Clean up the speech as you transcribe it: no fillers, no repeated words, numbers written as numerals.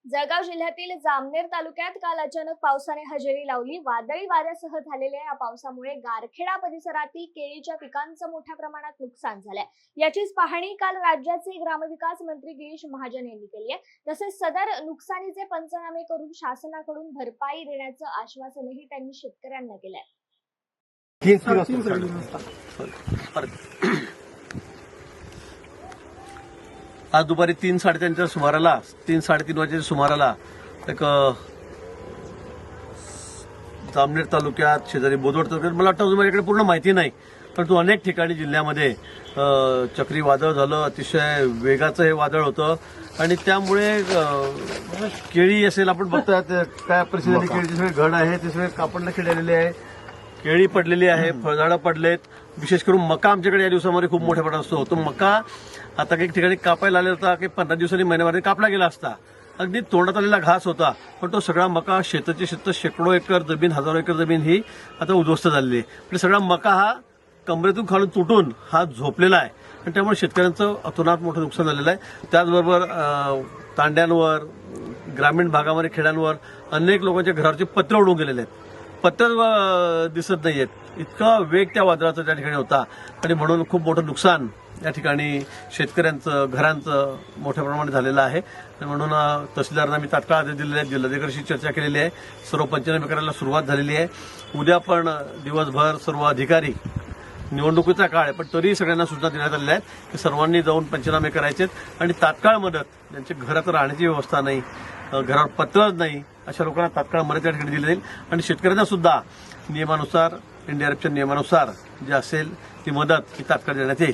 जळगाव जिल्ह्यातील जामनेर तालुक्यात काल अचानक पावसाने हजेरी लावली। वादळी वाऱ्यासह झालेल्या या पावसामुळे गारखेडा परिसरातील केळीच्या पिकांचं मोठ्या प्रमाणात नुकसान झालंय। याचीच पाहणी काल राज्याचे ग्रामविकास मंत्री गिरीश महाजन यांनी केली आहे। तसेच सदर नुकसानीचे पंचनामे करून शासनाकडून भरपाई देण्याचं आश्वासनही त्यांनी शेतकऱ्यांना केलंय। आज दुपारी 3-3:30च्या सुमाराला 3-3:30 वाजेच्या सुमाराला एक जामनेर तालुक्यात शेजारी बोदवड तालुक्यात मला वाटतं माझ्याकडे पूर्ण माहिती नाही, परंतु अनेक ठिकाणी जिल्ह्यामध्ये चक्रीवादळ झालं। अतिशय वेगाचं हे वादळ होतं आणि त्यामुळे केळी असेल, आपण बघतोय काय परिस्थिती, केळीचे सगळे घड आहे ते सगळे कापडला खेळलेले आहे, केळी पडलेली आहे, फळझाडं पडलेत। विशेष करून मका आमच्याकडे या दिवसामध्ये खूप मोठ्या प्रमाणात असतो। तो मका आता काही ठिकाणी कापायला आलेला होता, काही 15 दिवसांनी महिन्यामध्ये कापला गेला असता। अगदी तोंडात आलेला घास होता, पण तो सगळा मका शेताची शेकडो एकर जमीन, हजारो एकर जमीन ही आता उद्ध्वस्त झालेली आहे। म्हणजे सगळा मका हा कमरेतून खालून तुटून हा झोपलेला आहे आणि त्यामुळे शेतकऱ्यांचं अतोनात मोठं नुकसान झालेलं आहे। त्याचबरोबर तांड्यांवर, ग्रामीण भागामध्ये, खेड्यांवर अनेक लोकांच्या घरावरचे पत्रे उडून गेलेले आहेत। पत्तर दिसत नाहीयेत, इतका वेग त्या वादळाचा त्या ठिकाणी होता आणि म्हणून खूप मोठं नुकसान या ठिकाणी शेतकऱ्यांचं, घरांचं मोठ्या प्रमाणात झालेलं आहे। म्हणून तहसीलदारांना मी तात्काळ आदेश दिलेले आहेत, जिल्हाधिकाऱ्यांशी चर्चा केलेली आहे, सर्व पंचनामे करायला सुरुवात झालेली आहे। उद्या पण दिवसभर सर्व अधिकारी, निवडणुकीचा काळ आहे पण तरीही सगळ्यांना सूचना देण्यात आलेल्या आहेत की सर्वांनी जाऊन पंचनामे करायचे आणि तात्काळ मदत, ज्यांच्या घरात राहण्याची व्यवस्था नाही, घरावर पत्रच नाही, अशा लोकांना तात्काळ मदत या ठिकाणी दिली जाईल आणि शेतकऱ्यांना सुद्धा नियमानुसार, एनडीआरएफच्या नियमानुसार जे असेल ती मदत ही तात्काळ देण्यात येईल।